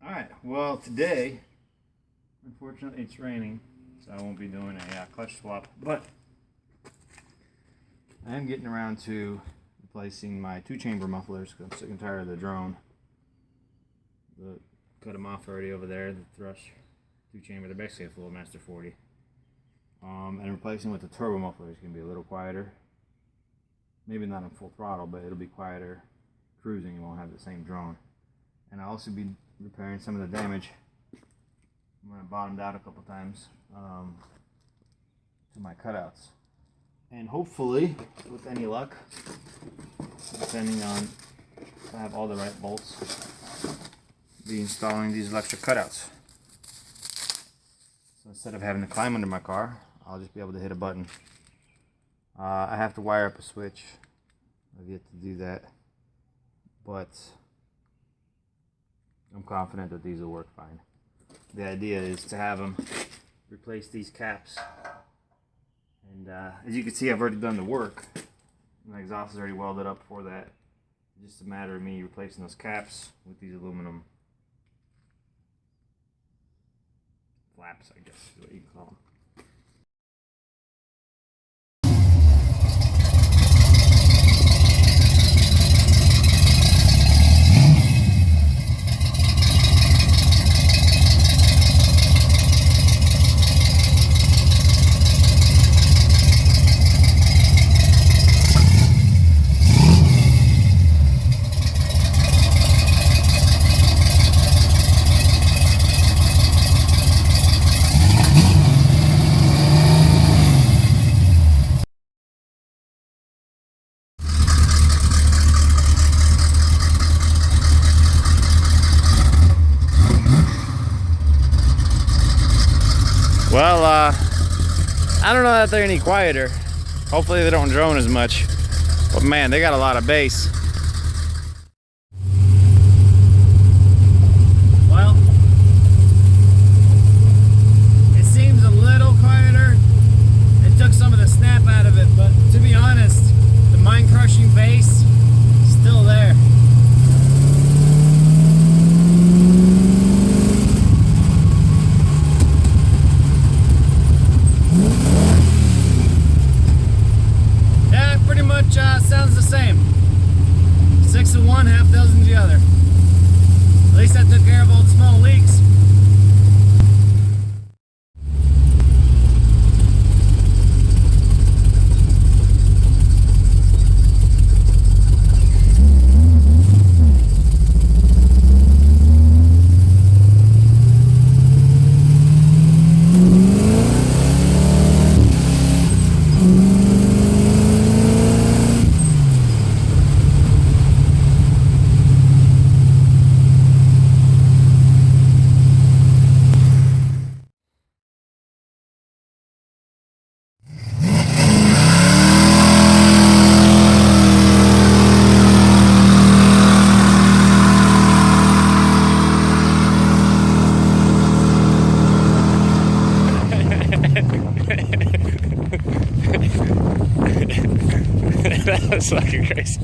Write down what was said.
Alright, well today, unfortunately it's raining, so I won't be doing a clutch swap, but I am getting around to replacing my 2-chamber mufflers because I'm sick and tired of the drone. Cut them off already over there, the thrush 2-chamber. They're basically a full Master 40. And replacing with the turbo muffler is going to be a little quieter. Maybe not on full throttle, but it'll be quieter cruising. You won't have the same drone. And I'll also be repairing some of the damage. I'm going to bottomed out a couple times to my cutouts. And hopefully, with any luck, depending on if I have all the right bolts, be installing these electric cutouts. So instead of having to climb under my car, I'll just be able to hit a button. I have to wire up a switch. I've yet to do that, but I'm confident that these will work fine. The idea is to have them replace these caps, and as you can see, I've already done the work. My exhaust is already welded up for that. It's just a matter of me replacing those caps with these aluminum flaps, I guess is what you can call them. Well, I don't know that they're any quieter. Hopefully they don't drone as much. But man, they got a lot of bass. Well, it seems a little quieter. It took some of the snap out of it, but to be honest, the mind-crushing bass is still there. Sounds the same. 6 of one, half dozen of the other. At least I took care of all the small leaks. That was fucking crazy.